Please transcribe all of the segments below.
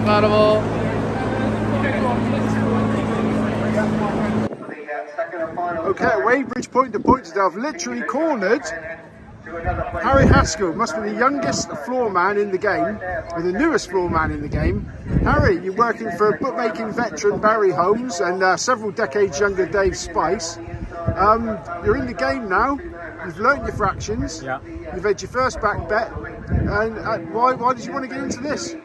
Incredible. Okay, Weybridge Point to Pointerdale have literally cornered Harry Haskell. Must be the youngest floor man in the game, or the newest floor man in the game. Harry, you're working for bookmaking veteran Barry Holmes and several decades younger Dave Spice. You're in the game now. You've learnt your fractions. Yeah. You've had your first back bet. And why did you want to get into this?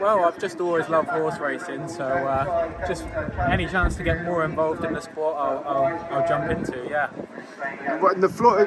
Well, I've just always loved horse racing, so just any chance to get more involved in the sport, I'll jump into. Yeah.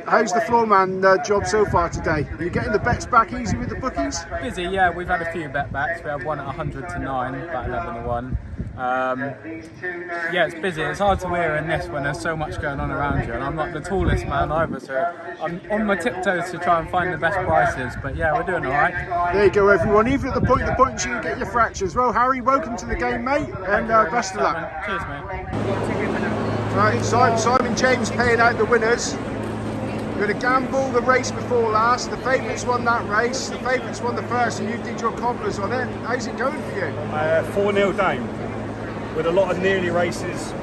How's the floorman job so far today? Are you getting the bets back easy with the bookies? Busy, yeah. We've had a few bet backs. We had one at 100 to 9, about 11 to 1. Yeah, it's busy. It's hard to wear in this when there's so much going on around you, and I'm not the tallest man either, so I'm on my tiptoes to try and find the best prices. But yeah, we're doing all right. There you go, everyone. Even at the point you can get your fractions. Well, Harry, welcome to the game, mate, and best of luck. Cheers, mate. Right, Simon James paying out the winners. We're going to gamble the race before last. The favourites won that race. The favourites won the first, and you did your cobblers on it. How's it going for you? 4-0 down, with a lot of nearly races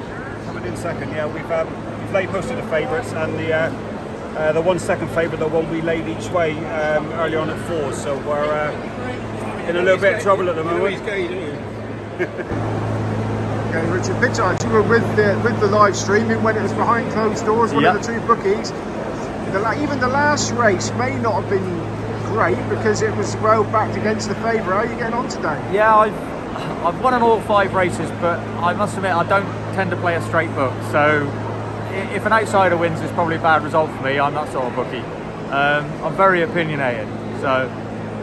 coming in second. Yeah, we've laid most of the favourites, and the 1 second favourite, the one we laid each way early on at 4. So we're in a little bit of trouble at the moment. Okay, Richard Pittard, you were with the live streaming when it was behind closed doors, one of the two bookies. Even the last race may not have been great because it was well backed against the favourite. How are you getting on today? Yeah, I've won on all 5 races, but I must admit I don't tend to play a straight book. So if an outsider wins, it's probably a bad result for me. I'm that sort of bookie. I'm very opinionated, so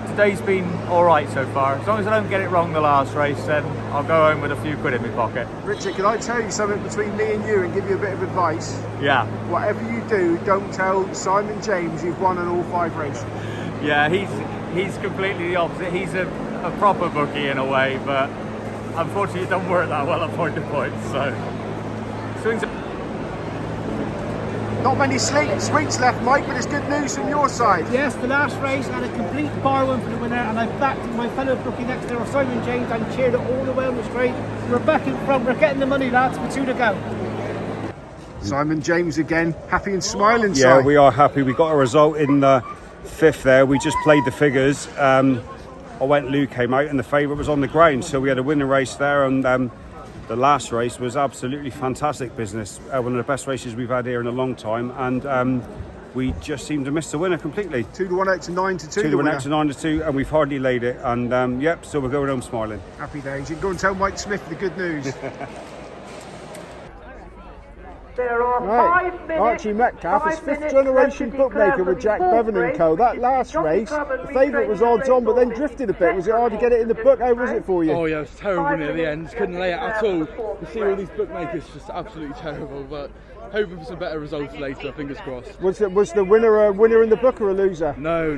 today's been all right so far. As long as I don't get it wrong the last race, then I'll go home with a few quid in my pocket. Richard, can I tell you something between me and you and give you a bit of advice? Yeah. Whatever you do, don't tell Simon James you've won on all 5 races. Yeah, he's completely the opposite. He's a proper bookie in a way, but unfortunately it doesn't work that well at point to point. So swings. Not many sweets left, Mike, but it's good news from your side. Yes, the last race I had a complete bar one for the winner, and I backed my fellow bookie next door, Simon James, and cheered it all the way on the straight. We're back in front, we're getting the money, lads, with 2 to go. Simon James again, happy and smiling. Yeah, we are happy. We got a result in the 5th there. We just played the figures. Lou came out, and the favourite was on the ground, so we had a winning race there, and the last race was absolutely fantastic business. One of the best races we've had here in a long time, and we just seemed to miss the winner completely. 2 to 1 out to 9 to 2. 2 to 1 out to 9 to 2, and we've hardly laid it. And so we're going home smiling. Happy days. You can go and tell Mike Smith the good news. There are Right, 5 minutes. Archie Metcalf is 5th generation bookmaker with Jack Devon and Co. That last race, the favourite was odds on, but then drifted a bit. Was it hard to get it in the book? How was it for you? Oh yeah, it was terrible near the end. Couldn't lay it at all. You see all these bookmakers just absolutely terrible, but hoping for some better results later, fingers crossed. Was the winner a winner in the book or a loser? No.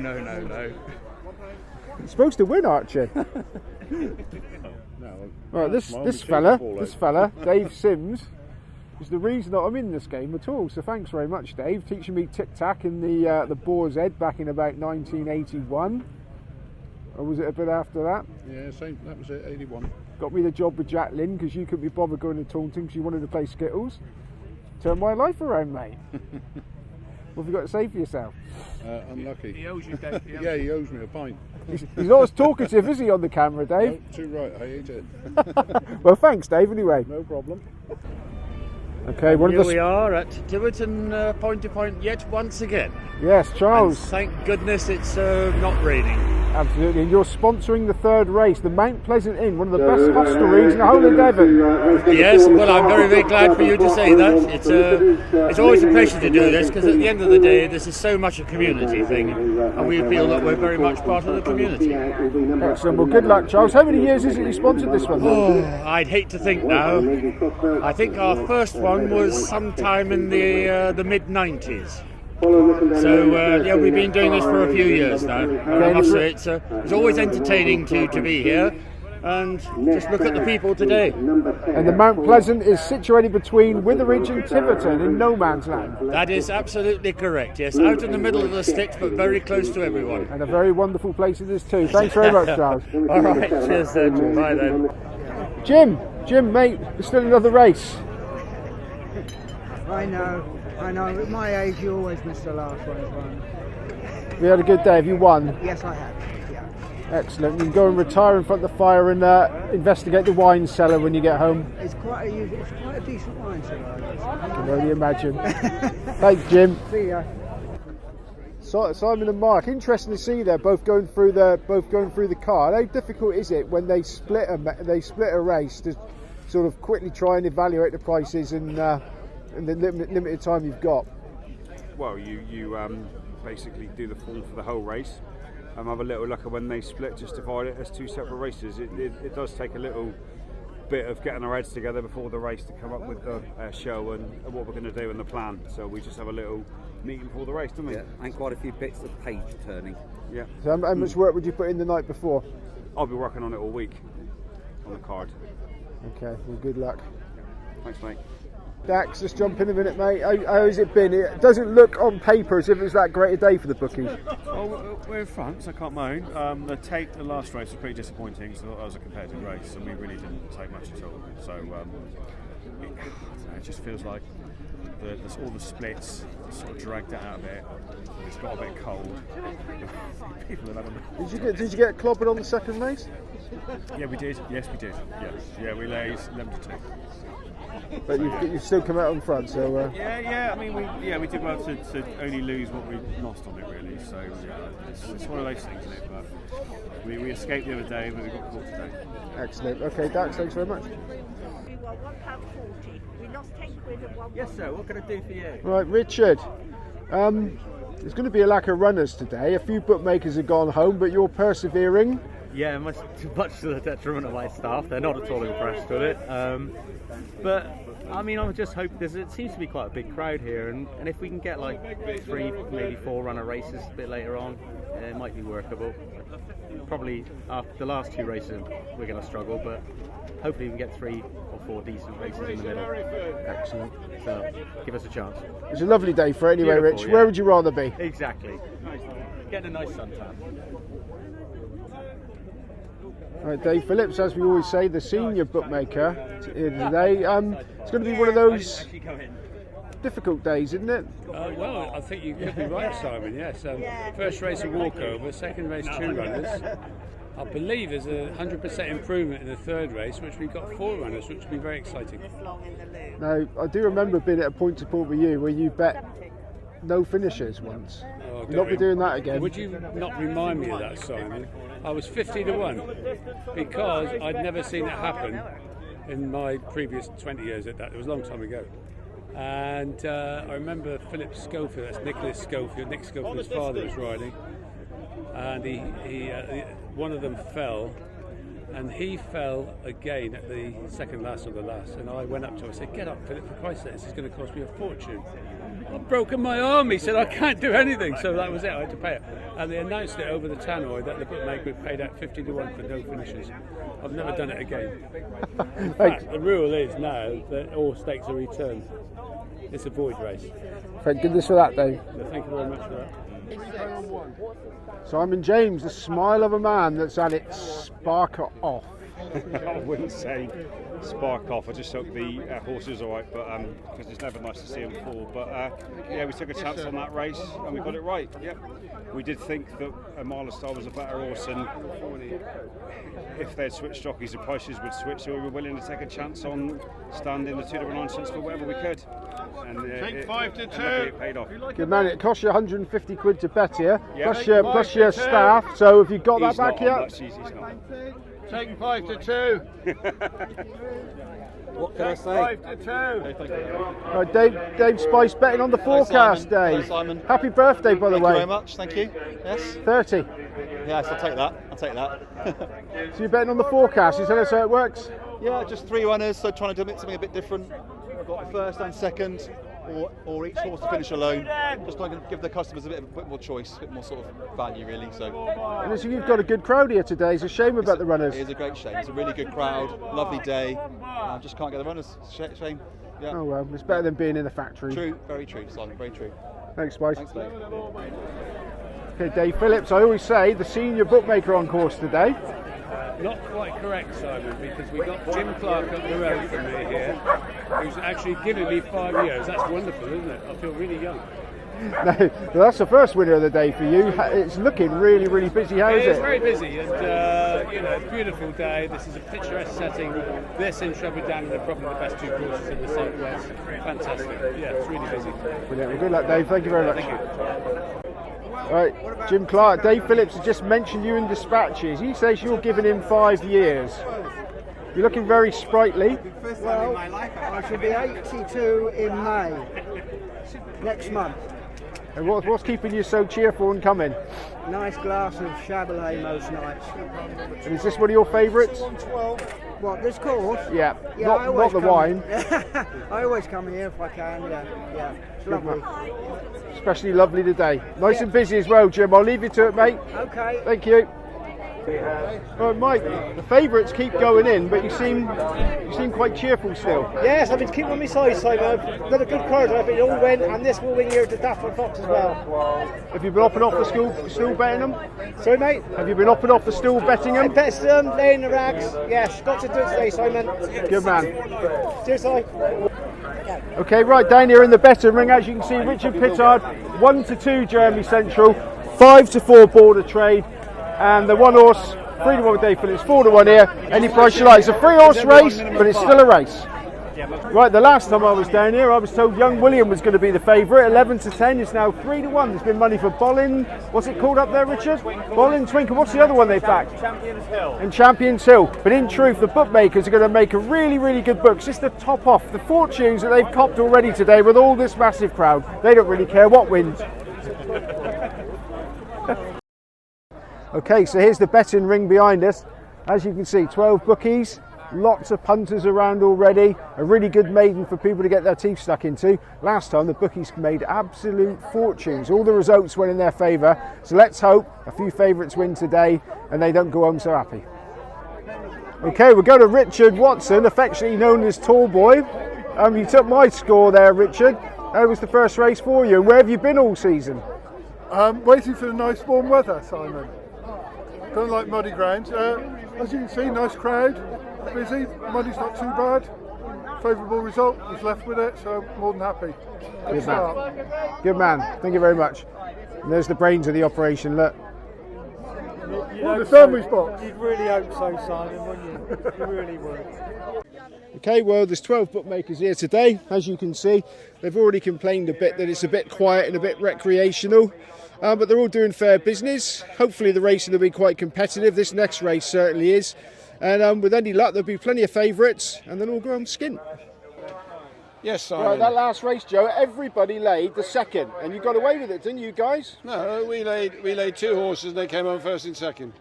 You're supposed to win, Archie. Right, this fella, Dave Sims, is the reason that I'm in this game at all. So thanks very much, Dave, teaching me tic-tac in the Boar's Head back in about 1981. Or was it a bit after that? Yeah, same. That was it, 81. Got me the job with Jack Lynn because you couldn't be bothered going to Taunton because you wanted to play Skittles. Turned my life around, mate. What have you got to say for yourself? Unlucky. He owes you, Dave. Yeah, he owes me a pint. He's not as talkative, is he, on the camera, Dave? No, too right, I ate it. Well, thanks, Dave, anyway. No problem. Okay, Here we are at Devon Point to Point yet once again. Yes, Charles. And thank goodness it's not raining. Absolutely, and you're sponsoring the 3rd race, the Mount Pleasant Inn, one of the best hostelries in the whole of Devon. Yes, well, I'm very, very glad for you to say that. It's always a pleasure to do this because at the end of the day, this is so much a community thing, and we feel that we're very much part of the community. Excellent. Well, good luck, Charles. How many years is it you sponsored this one? Oh, I'd hate to think now. I think our first one was sometime in the mid-90s. So yeah, we've been doing this for a few years now. I must say it's always entertaining to be here. and just look at the people today. And the Mount Pleasant is situated between Witheridge and Tiverton in no man's land. That is absolutely correct, yes. Out in the middle of the sticks, but very close to everyone. And a very wonderful place it is too. Thanks very much, Charles. All right, cheers then. Bye then. Jim, mate, there's still another race. I know. At my age, you always miss the last one as well. We had a good day. Have you won? Yes, I have. Yeah. Excellent. You can go and retire in front of the fire and investigate the wine cellar when you get home. It's quite a decent wine cellar. I can only imagine. Thanks, Jim. See ya. Simon and Mark, interesting to see they're both going through the car. How difficult is it when they split a race to sort of quickly try and evaluate the prices and the limited time you've got? Well, you basically do the form for the whole race. Have a little look at when they split, just divide it as two separate races. It does take a little bit of getting our heads together before the race to come up with the show and what we're going to do and the plan. So we just have a little meeting before the race, don't we? Yeah, and quite a few bits of page turning. Yeah. So how much work would you put in the night before? I'll be working on it all week, on the card. Okay, well, good luck. Thanks, mate. Dax, just jump in a minute, mate. How has it been? It doesn't look on paper as if it's that great a day for the bookies. Well, we're in front, so I can't moan. The last race was pretty disappointing, so that was a competitive race, and we really didn't take much at all. So it just feels like all the splits sort of dragged it out a bit. It's got a bit cold. People have had Did you get clobbered on the second race? Yeah, we did. Yes, we did. Yeah, we laid 11-2. But you've still come out on front, so. Yeah. I mean, we did well to only lose what we lost on it, really. So it's one of those things, isn't it? But we escaped the other day, but we got caught today. Excellent. Okay, Dax, thanks very much. We were £1.40. We lost 10 quid and £1. Yes, sir. What can I do for you? Right, Richard. There's going to be a lack of runners today. A few bookmakers have gone home, but you're persevering. Yeah, much to the detriment of my staff. They're not at all impressed with it. But I mean, I'm just hoping it seems to be quite a big crowd here, and if we can get like 3, maybe 4 runner races a bit later on, it might be workable. Probably after the last 2 races, we're going to struggle, but hopefully we can get 3 or 4 decent races in the middle. Excellent. So give us a chance. It's a lovely day for it anyway, Beautiful, Rich. yeah. Where would you rather be? Exactly. Getting a nice suntan. Right, Dave Phillips, as we always say, the senior bookmaker here today. It's going to be one of those difficult days, isn't it? Well, I think you could be right, Simon, yes. First race a walkover, second race 2 runners. I believe there's a 100% improvement in the third race, which we've got 4 runners, which will be very exciting. Now, I do remember being at a point to point with you where you bet no finishers once. Oh, You'll not be doing that again. Would you not remind me of that, Simon? I was 50-1 because I'd never seen it happen in my previous 20 years at that. It was a long time ago. And I remember Philip Schofield, that's Nicholas Schofield, Nick Schofield's father was riding. And he one of them fell, and he fell again at the second last or the last. And I went up to him and said, "Get up, Philip, for Christ's sake, this is going to cost me a fortune. I've broken my arm." He said, "I can't do anything." So that was it, I had to pay it. And they announced it over the tannoy that the bookmaker had paid out 50-1 for no finishes. I've never done it again. In fact, the rule is now that all stakes are returned. It's a void race. Thank goodness for that, Dave. So thank you very much for that. Simon James, the smile of a man that's had it spark off. I wouldn't say spark off. I just hope the horses are right, but because it's never nice to see them fall. But yeah, we took a chance on that race and we got it right. Yep. We did think that a Mile of Star was a better horse, and if they'd switched jockeys, the prices would switch. So we were willing to take a chance on standing the 2 to 9 cents for whatever we could. And Take 5 to 2. It paid off. Good man, it cost you 150 quid to bet here, Yeah. plus your staff. So have you got that back yet? He's not. Take 5 to 2. What can I say? 5 to 2. Right, Dave Spice betting on the forecast day. Hello, Simon. Happy birthday, by the Thank way. you very much. Thank you. Yes. 30. Yes, I'll take that. So you're betting on the forecast. You tell us how it works. Yeah, just 3 runners, so trying to do something a bit different. I've got first and second. or each horse to finish alone. Just like to give the customers a bit more choice, a bit more sort of value really. So. And so you've got a good crowd here today. It's a shame about the runners. It is a great shame. It's a really good crowd, lovely day. Just can't get the runners. Shame. Yeah. Oh well, it's better than being in the factory. True, very true, Simon. Very true. Thanks, Spice. Thanks, mate. Okay, Dave Phillips. I always say the senior bookmaker on course today. Not quite correct, Simon, because we got Jim Clark up the road from me here, who's actually given me 5 years. That's wonderful, isn't it? I feel really young. No, well, that's the first winner of the day for you. It's looking really, really busy. How is it? It's very busy, and beautiful day. This is a picturesque setting. This in Shrubbery Down are probably the best 2 courses in the southwest. Fantastic. Yeah, it's really busy. Brilliant. Well, good luck, Dave. Thank you very much. Thank you. All right, Jim Clark. Dave Phillips has just mentioned you in dispatches. He says you're giving him 5 years. You're looking very sprightly. Well, I should be 82 in May, next month. And what's keeping you so cheerful and coming? Nice glass of Chabolet most nights. And is this one of your favourites? What, this course? Yeah, Yeah, not the wine. I always come here if I can, yeah. It's lovely. Especially lovely today. Nice and busy as well, Jim. I'll leave you to it, mate. Okay. Thank you. All right, Mike, the favourites keep going in, but you seem quite cheerful still. Yes, I've been keeping on my side, Simon. I've done a good card, I think it all win, and this will win here to Daffodil Fox as well. Have you been up and off the stool betting them? Sorry, mate? Have you been up and off the stool betting them? I bet them, laying the rags. Yes, got to do it today, Simon. Good man. Cheers, Si. Okay, right down here in the betting ring, as you can see, Richard Pittard, 1-2 Jeremy Central, 5-4 Border Trade, and the 1 horse, 3-1 with Dave Phillips, 4-1 here. Any price you like. It's a 3-horse race, but it's still a race. Right, the last time I was down here, I was told Young William was going to be the favourite. 11-10 is now 3-1. There's been money for Bollin. What's it called up there, Richard? Bollin, Twinkle. What's the other one they've backed? Champions Hill. And Champions Hill. But in truth, the bookmakers are going to make a really, really good book. Just to top off the fortunes that they've copped already today with all this massive crowd. They don't really care what wins. Okay, so here's the betting ring behind us. As you can see, 12 bookies. Lots of punters around already. A really good maiden for people to get their teeth stuck into. Last time the bookies made absolute fortunes. All the results went in their favour. So let's hope a few favourites win today and they don't go home so happy. Okay, we'll go to Richard Watson, affectionately known as Tall Boy. You took my score there, Richard. How was the first race for you? Where have you been all season? Waiting for the nice warm weather, Simon. Don't like muddy ground. As you can see, nice crowd. Busy, money's not too bad. Favourable result, was left with it, so more than happy. Good man. Good man, thank you very much. And there's the brains of the operation, look. The sandwich box. You'd really hope so, Simon, wouldn't you? You really would. Okay, well, there's 12 bookmakers here today. As you can see, they've already complained a bit that it's a bit quiet and a bit recreational. But they're all doing fair business. Hopefully the racing will be quite competitive. This next race certainly is. And with any luck, there'll be plenty of favourites, and then we'll go home skint. Yes, Simon. Right, that last race, Joe, everybody laid the second, and you got away with it, didn't you guys? No, we laid 2 horses, and they came on first and second.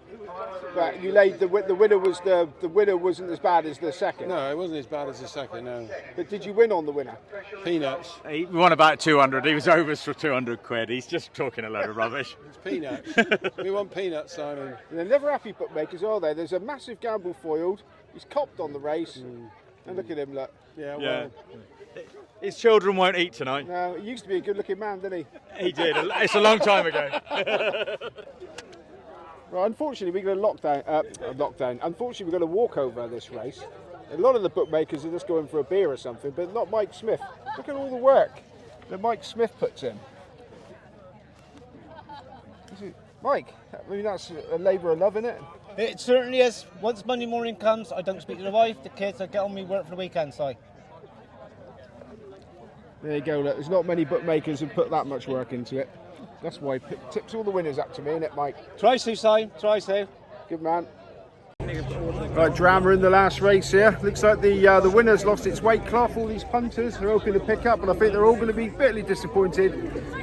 But you laid the winner was the winner wasn't as bad as the second. No, it wasn't as bad as the second. No. But did you win on the winner? Peanuts. He won about 200. He was over for 200 quid. He's just talking a load of rubbish. It's peanuts. We want peanuts, Simon. And they're never happy bookmakers, are they? There's a massive gamble foiled. He's copped on the race, and look at him, look. Yeah. Well. His children won't eat tonight. No, he used to be a good-looking man, didn't he? He did. It's a long time ago. Right, unfortunately, we're going to lockdown. Unfortunately, we're going to walk over this race. A lot of the bookmakers are just going for a beer or something, but not Mike Smith. Look at all the work that Mike Smith puts in. Mike, I mean, that's a labour of love, isn't it? It certainly is. Once Monday morning comes, I don't speak to the wife, the kids, I get on me work for the weekend, Si. There you go, look, there's not many bookmakers who put that much work into it. That's why he tips all the winners up to me, isn't it, Mike? Try to, Si. Try to. Good man. Right, drama in the last race here. Looks like the winner's lost its weight class. All these punters are hoping to pick up, but I think they're all going to be bitterly disappointed.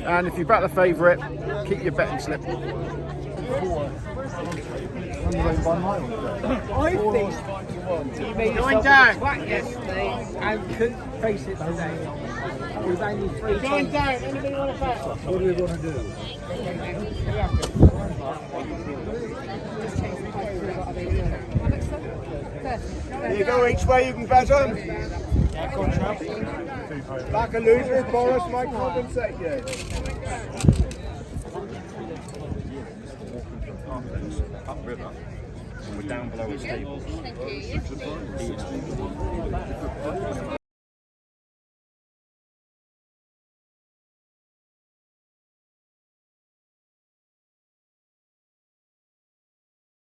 And if you back the favourite, keep your betting slip. I think he made himself flat yesterday and couldn't face it today. It was only 3 Going down. Anybody want to bet? What do we want to do? There you go, each way you can bet on. Back a loser, Boris might compensate you. Upriver, and we're down below the stables.